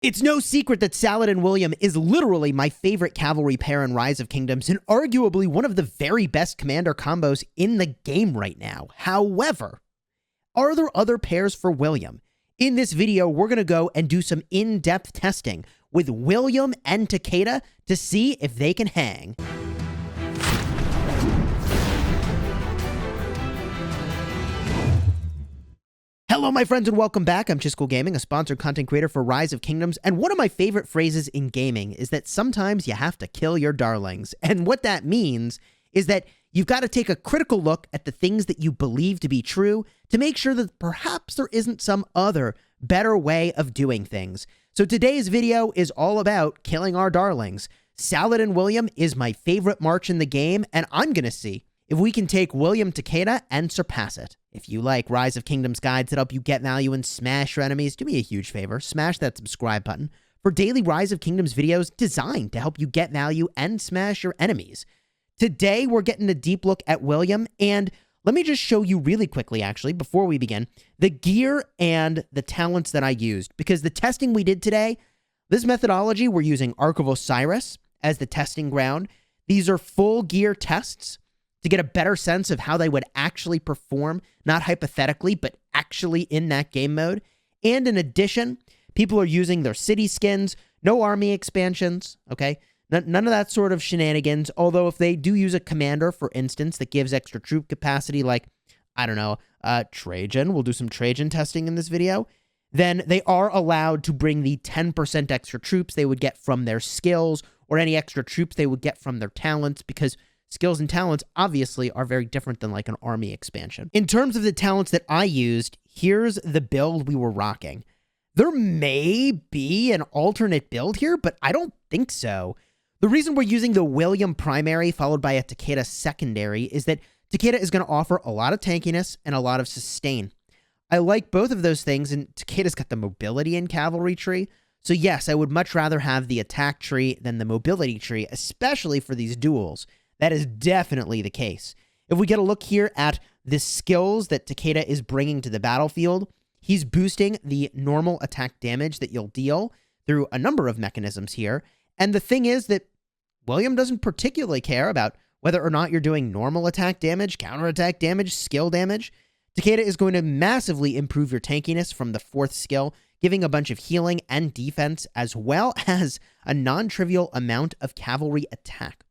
It's no secret that Saladin William is literally my favorite cavalry pair in Rise of Kingdoms and arguably one of the very best commander combos in the game right now. However, are there other pairs for William? In this video, we're going to go and do some in-depth testing with William and Takeda to see if they can hang. Hello, my friends, and welcome back. I'm Chisgule Gaming, a sponsored content creator for Rise of Kingdoms, and one of my favorite phrases in gaming is that sometimes you have to kill your darlings. And what that means is that you've got to take a critical look at the things that you believe to be true to make sure that perhaps there isn't some other better way of doing things. So today's video is all about killing our darlings. Saladin William is my favorite march in the game, and I'm going to see if we can take William Takeda and surpass it. If you like Rise of Kingdoms guides that help you get value and smash your enemies, do me a huge favor, smash that subscribe button for daily Rise of Kingdoms videos designed to help you get value and smash your enemies. Today, we're getting a deep look at William, and let me just show you really quickly, actually, before we begin, the gear and the talents that I used, because the testing we did today, this methodology, we're using Ark of Osiris as the testing ground. These are full gear tests to get a better sense of how they would actually perform, not hypothetically, but actually in that game mode. And in addition, people are using their city skins, no army expansions, okay? None of that sort of shenanigans, although if they do use a commander, for instance, that gives extra troop capacity, like, I don't know, Trajan, we'll do some Trajan testing in this video, then they are allowed to bring the 10% extra troops they would get from their skills, or any extra troops they would get from their talents, because skills and talents obviously are very different than like an army expansion. In terms of the talents that I used, here's the build we were rocking. There may be an alternate build here, but I don't think so. The reason we're using the William primary followed by a Takeda secondary is that Takeda is going to offer a lot of tankiness and a lot of sustain. I like both of those things, and Takeda's got the mobility and cavalry tree. So yes, I would much rather have the attack tree than the mobility tree, especially for these duels. That is definitely the case. If we get a look here at the skills that Takeda is bringing to the battlefield, he's boosting the normal attack damage that you'll deal through a number of mechanisms here. And the thing is that William doesn't particularly care about whether or not you're doing normal attack damage, counterattack damage, skill damage. Takeda is going to massively improve your tankiness from the 4th skill, giving a bunch of healing and defense, as well as a non-trivial amount of cavalry attack.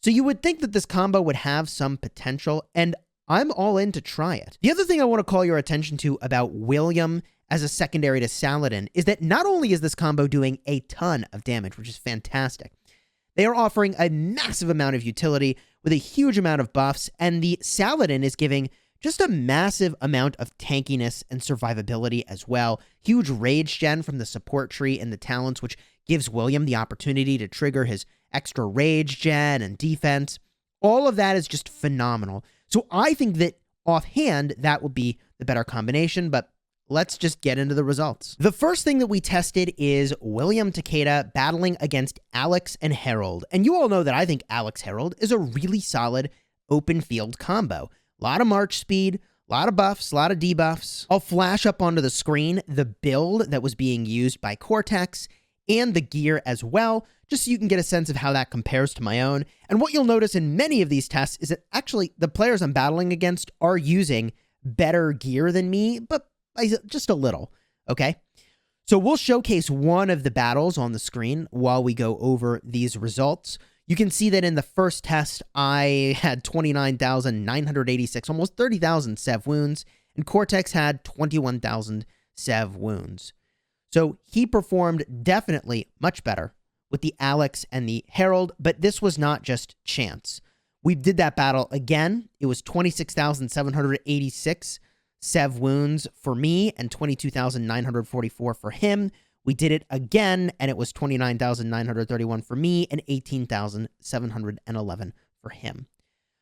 So you would think that this combo would have some potential, and I'm all in to try it. The other thing I want to call your attention to about William as a secondary to Saladin is that not only is this combo doing a ton of damage, which is fantastic, they are offering a massive amount of utility with a huge amount of buffs, and the Saladin is giving just a massive amount of tankiness and survivability as well. Huge rage gen from the support tree and the talents, which gives William the opportunity to trigger his extra rage gen and defense. All of that is just phenomenal. So I think that offhand, that would be the better combination, but let's just get into the results. The first thing that we tested is William Takeda battling against Alex and Harald. And you all know that I think Alex Harald is a really solid open field combo. A lot of march speed, a lot of buffs, a lot of debuffs. I'll flash up onto the screen the build that was being used by Cortex and the gear as well, just so you can get a sense of how that compares to my own. And what you'll notice in many of these tests is that actually the players I'm battling against are using better gear than me, but just a little, okay? So we'll showcase one of the battles on the screen while we go over these results. You can see that in the first test, I had 29,986, almost 30,000 sev wounds, and Cortex had 21,000 sev wounds. So he performed definitely much better with the Alex and the Harald, but this was not just chance. We did that battle again. It was 26,786 sev wounds for me and 22,944 for him. We did it again, and it was 29,931 for me and 18,711 for him.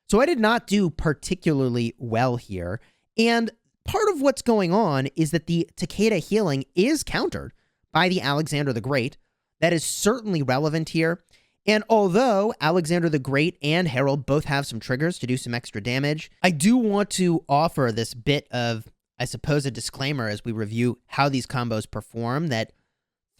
So I did not do particularly well here, and part of what's going on is that the Takeda healing is countered by the Alexander the Great. That is certainly relevant here. And although Alexander the Great and Harald both have some triggers to do some extra damage, I do want to offer this bit of, I suppose, a disclaimer as we review how these combos perform, that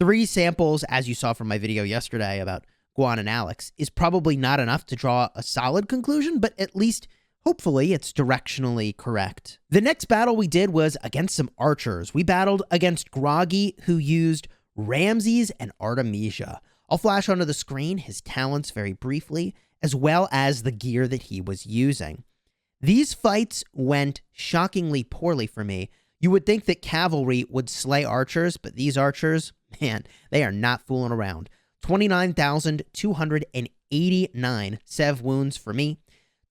3 samples, as you saw from my video yesterday about Guan and Alex, is probably not enough to draw a solid conclusion, but at least hopefully it's directionally correct. The next battle we did was against some archers. We battled against Groggy, who used Ramesses and Artemisia. I'll flash onto the screen his talents very briefly, as well as the gear that he was using. These fights went shockingly poorly for me. You would think that cavalry would slay archers, but these archers, man, they are not fooling around. 29,289 sev wounds for me,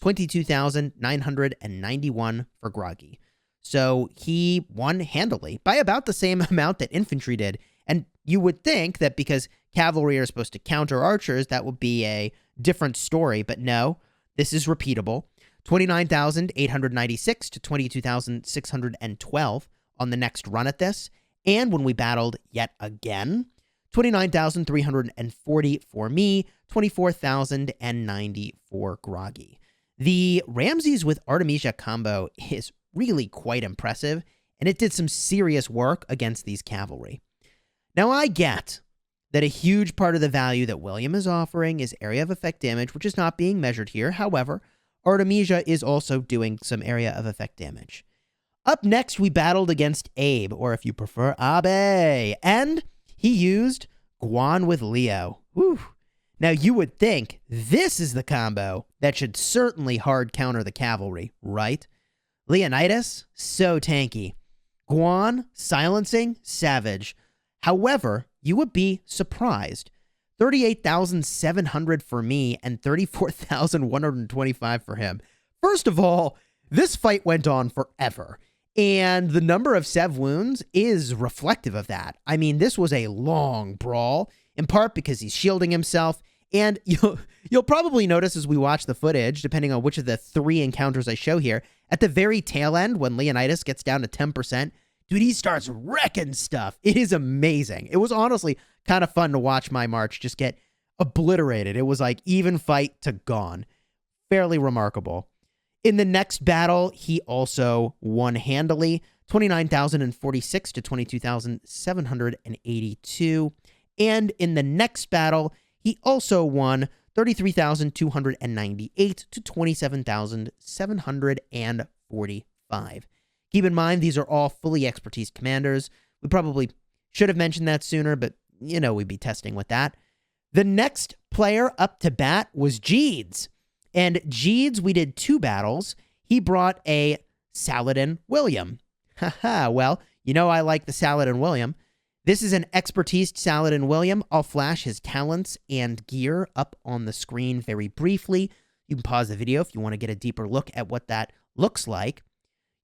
22,991 for Groggy. So he won handily by about the same amount that infantry did. And you would think that because cavalry are supposed to counter archers, that would be a different story. But no, this is repeatable. 29,896 to 22,612 on the next run at this. And when we battled yet again, 29,340 for me, 24,090 for Groggy. The Ramesses with Artemisia combo is really quite impressive, and it did some serious work against these cavalry. Now, I get that a huge part of the value that William is offering is area of effect damage, which is not being measured here. However, Artemisia is also doing some area of effect damage. Up next, we battled against Abe, or if you prefer, Abe, and he used Guan with Leo. Whew. Now, you would think this is the combo that should certainly hard counter the cavalry, right? Leonidas, so tanky. Guan, silencing, savage. However, you would be surprised. 38,700 for me and 34,125 for him. First of all, this fight went on forever, and the number of sev wounds is reflective of that. I mean, this was a long brawl, in part because he's shielding himself, and you'll probably notice as we watch the footage, depending on which of the 3 encounters I show here, at the very tail end, when Leonidas gets down to 10%, dude, he starts wrecking stuff. It is amazing. It was honestly kind of fun to watch my march just get obliterated. It was like even fight to gone. Fairly remarkable. In the next battle, he also won handily, 29,046 to 22,782. And in the next battle, he also won 33,298 to 27,745. Keep in mind, these are all fully expertise commanders. We probably should have mentioned that sooner, but you know we'd be testing with that. The next player up to bat was Jeeds. And Jeeds, we did 2 battles. He brought a Saladin William. Haha, well, you know I like the Saladin William. This is an expertise Saladin William. I'll flash his talents and gear up on the screen very briefly. You can pause the video if you want to get a deeper look at what that looks like.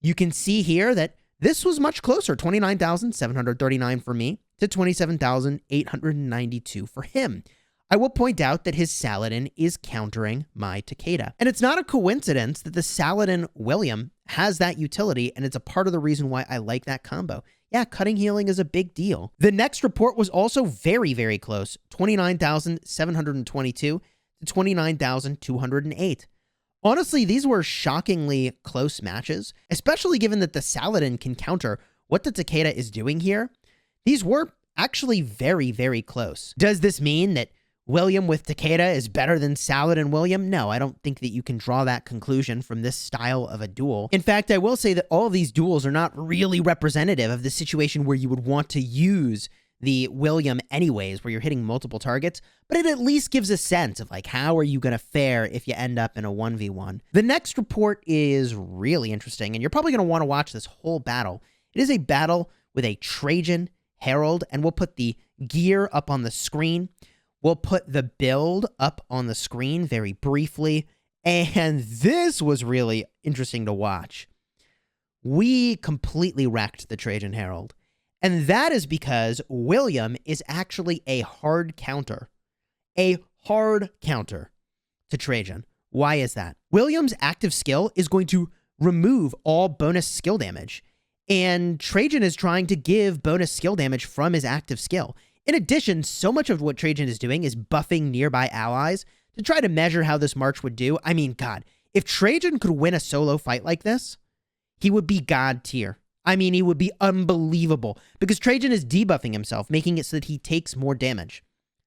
You can see here that this was much closer, 29,739 for me to 27,892 for him. I will point out that his Saladin is countering my Takeda. And it's not a coincidence that the Saladin William has that utility, and it's a part of the reason why I like that combo. Yeah, cutting healing is a big deal. The next report was also very, very close, 29,722 to 29,208. Honestly, these were shockingly close matches, especially given that the Saladin can counter what the Takeda is doing here. These were actually very, very close. Does this mean that William with Takeda is better than Saladin William? No, I don't think that you can draw that conclusion from this style of a duel. In fact, I will say that all of these duels are not really representative of the situation where you would want to use the William anyways, where you're hitting multiple targets, but it at least gives a sense of like, how are you going to fare if you end up in a 1v1? The next report is really interesting, and you're probably going to want to watch this whole battle. It is a battle with a Trajan Harald, and we'll put the gear up on the screen. We'll put the build up on the screen very briefly, and this was really interesting to watch. We completely wrecked the Trajan Harald, and that is because William is actually a hard counter to Trajan. Why is that? William's active skill is going to remove all bonus skill damage, and Trajan is trying to give bonus skill damage from his active skill. In addition, so much of what Trajan is doing is buffing nearby allies to try to measure how this march would do. I mean, God, if Trajan could win a solo fight like this, he would be God tier. I mean, he would be unbelievable because Trajan is debuffing himself, making it so that he takes more damage.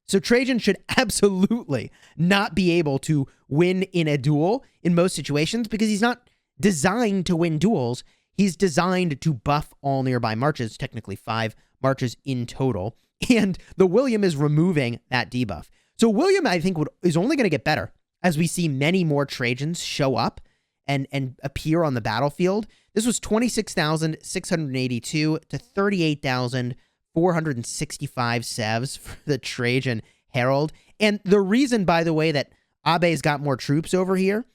So Trajan should absolutely not be able to win in a duel in most situations because he's not designed to win duels. He's designed to buff all nearby marches, technically 5 marches in total. And the William is removing that debuff. So William, I think, is only going to get better as we see many more Trajans show up and appear on the battlefield. This was 26,682 to 38,465 sevs for the Trajan Harald. And the reason, by the way, that Abe's got more troops over here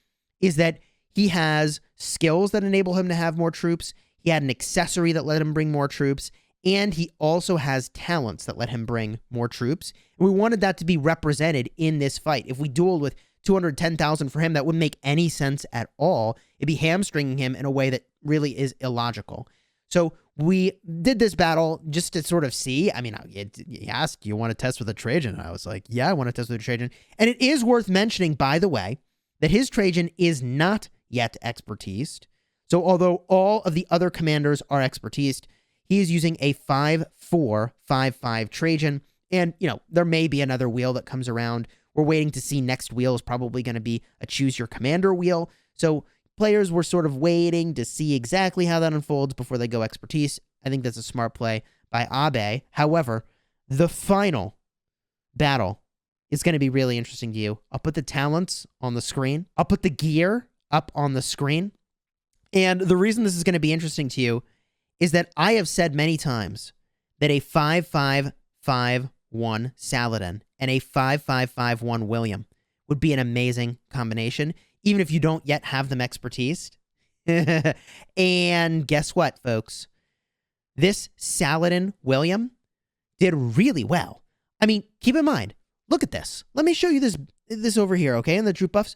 is that he has skills that enable him to have more troops. He had an accessory that let him bring more troops. And he also has talents that let him bring more troops. And we wanted that to be represented in this fight. If we dueled with 210,000 for him, that wouldn't make any sense at all. It'd be hamstringing him in a way that really is illogical. So we did this battle just to sort of see. I mean, he asked, do you want to test with a Trajan? And I was like, yeah, I want to test with a Trajan. And it is worth mentioning, by the way, that his Trajan is not yet expertised. So although all of the other commanders are expertised, he is using a 5-4-5-5 Trajan. And, there may be another wheel that comes around. We're waiting to see. Next wheel is probably going to be a choose your commander wheel. So players were sort of waiting to see exactly how that unfolds before they go expertise. I think that's a smart play by Abe. However, the final battle is going to be really interesting to you. I'll put the talents on the screen. I'll put the gear up on the screen. And the reason this is going to be interesting to you is that I have said many times that a 5-5-5-1 Saladin and a 5-5-5-1 William would be an amazing combination, even if you don't yet have them expertised. And guess what, folks? This Saladin William did really well. I mean, keep in mind, look at this. Let me show you this over here, okay, in the troop buffs.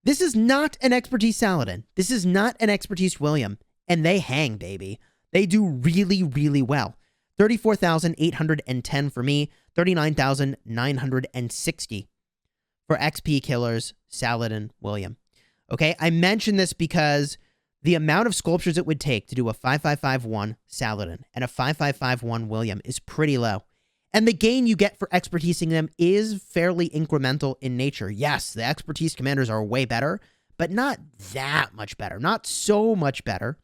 This is not an expertise Saladin. This is not an expertise William. And they hang, baby. They do really, really well. 34,810 for me, 39,960 for XP Killers, Saladin William. Okay, I mention this because the amount of sculptures it would take to do a 5-5-5-1 Saladin and a 5-5-5-1 William is pretty low. And the gain you get for expertising them is fairly incremental in nature. Yes, the expertise commanders are way better, but not that much better. Not so much better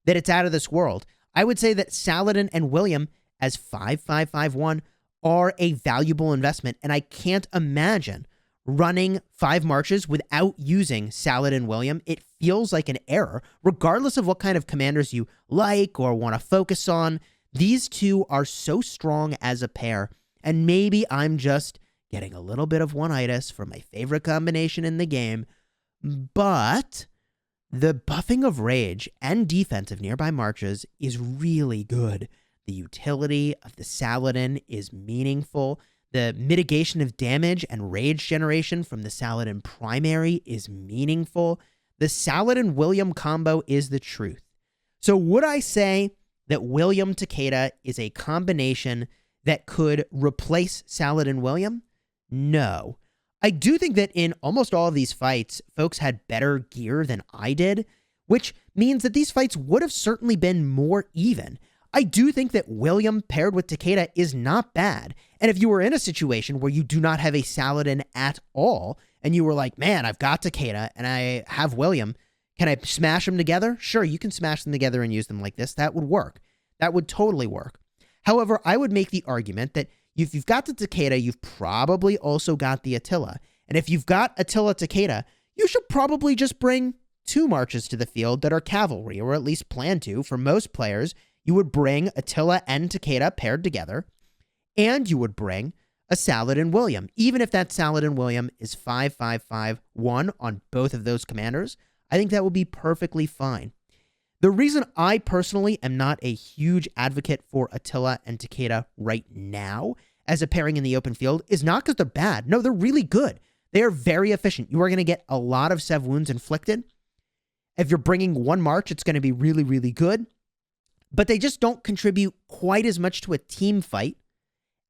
that it's out of this world. I would say that Saladin and William as 5-5-5-1 are a valuable investment, and I can't imagine running 5 marches without using Saladin William. It feels like an error, regardless of what kind of commanders you like or want to focus on. These two are so strong as a pair, and maybe I'm just getting a little bit of one-itis from my favorite combination in the game, but the buffing of rage and defense of nearby marches is really good. The utility of the Saladin is meaningful. The mitigation of damage and rage generation from the Saladin primary is meaningful. The Saladin William combo is the truth. So would I say that William Takeda is a combination that could replace Saladin William? No. I do think that in almost all of these fights, folks had better gear than I did, which means that these fights would have certainly been more even. I do think that William paired with Takeda is not bad. And if you were in a situation where you do not have a Saladin at all, and you were like, man, I've got Takeda and I have William, can I smash them together? Sure, you can smash them together and use them like this. That would work. That would totally work. However, I would make the argument that if you've got the Takeda, you've probably also got the Attila. And if you've got Attila Takeda, you should probably just bring 2 marches to the field that are cavalry, or at least plan to. For most players, you would bring Attila and Takeda paired together, and you would bring a Saladin William. Even if that Saladin William is 5-5-5-1 on both of those commanders, I think that would be perfectly fine. The reason I personally am not a huge advocate for Attila and Takeda right now as a pairing in the open field is not because they're bad. No, they're really good. They are very efficient. You are going to get a lot of Sev wounds inflicted. If you're bringing 1 march, it's going to be really, really good. But they just don't contribute quite as much to a team fight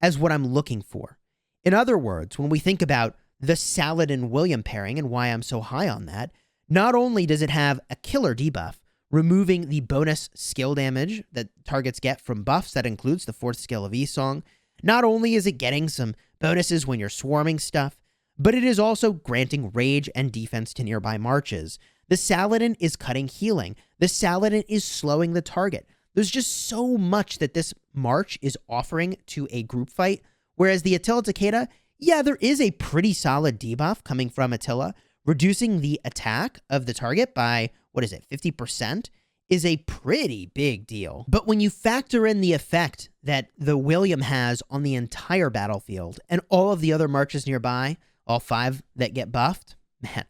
as what I'm looking for. In other words, when we think about the Saladin William pairing and why I'm so high on that, not only does it have a killer debuff removing the bonus skill damage that targets get from buffs. That includes the 4th skill of Esong. Not only is it getting some bonuses when you're swarming stuff, but it is also granting rage and defense to nearby marches. The Saladin is cutting healing. The Saladin is slowing the target. There's just so much that this march is offering to a group fight, whereas the Attila Takeda, yeah, there is a pretty solid debuff coming from Attila. Reducing the attack of the target by, 50%? Is a pretty big deal. But when you factor in the effect that the William has on the entire battlefield and all of the other marches nearby, all 5 that get buffed, man,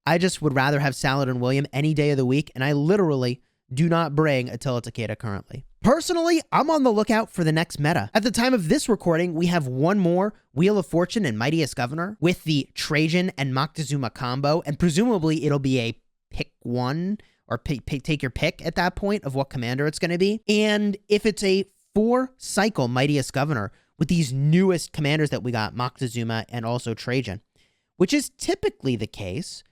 I just would rather have Saladin William any day of the week, and I literally do not bring Attila Takeda currently. Personally, I'm on the lookout for the next meta. At the time of this recording, we have one more Wheel of Fortune and Mightiest Governor with the Trajan and Moctezuma combo, and presumably it'll be a pick one or take your pick at that point of what commander it's going to be. And if it's a 4-cycle Mightiest Governor with these newest commanders that we got, Moctezuma and also Trajan, which is typically the case,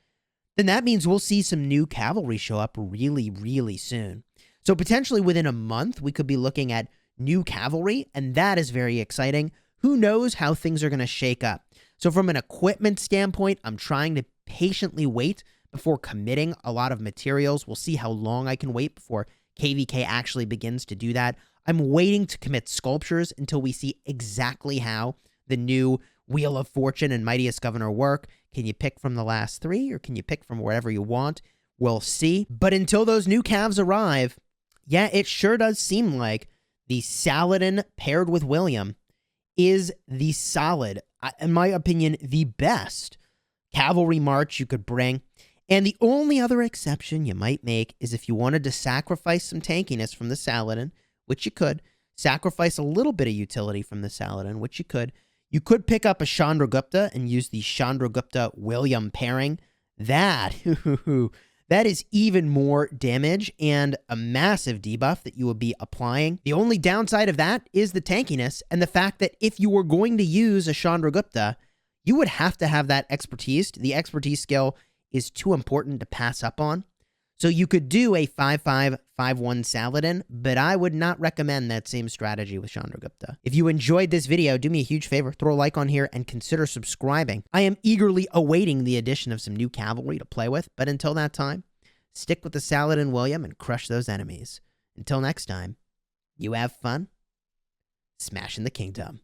then that means we'll see some new cavalry show up really, really soon. So potentially within a month, we could be looking at new cavalry, and that is very exciting. Who knows how things are going to shake up? So from an equipment standpoint, I'm trying to patiently wait before committing a lot of materials. We'll see how long I can wait before KVK actually begins to do that. I'm waiting to commit sculptures until we see exactly how the new Wheel of Fortune and Mightiest Governor work. Can you pick from the last 3 or can you pick from wherever you want? We'll see. But until those new calves arrive, yeah, it sure does seem like the Saladin paired with William is the solid, in my opinion, the best cavalry march you could bring. And the only other exception you might make is if you wanted to sacrifice some tankiness from the Saladin, which you could, sacrifice a little bit of utility from the Saladin, which you could pick up a Chandragupta and use the Chandragupta-William pairing. That is even more damage and a massive debuff that you would be applying. The only downside of that is the tankiness and the fact that if you were going to use a Chandragupta, you would have to have that expertise. The expertise skill is too important to pass up on. So you could do a 5-5, 5-1 Saladin, but I would not recommend that same strategy with Chandragupta. If you enjoyed this video, do me a huge favor, throw a like on here and consider subscribing. I am eagerly awaiting the addition of some new cavalry to play with, but until that time, stick with the Saladin William and crush those enemies. Until next time, you have fun smashing the kingdom.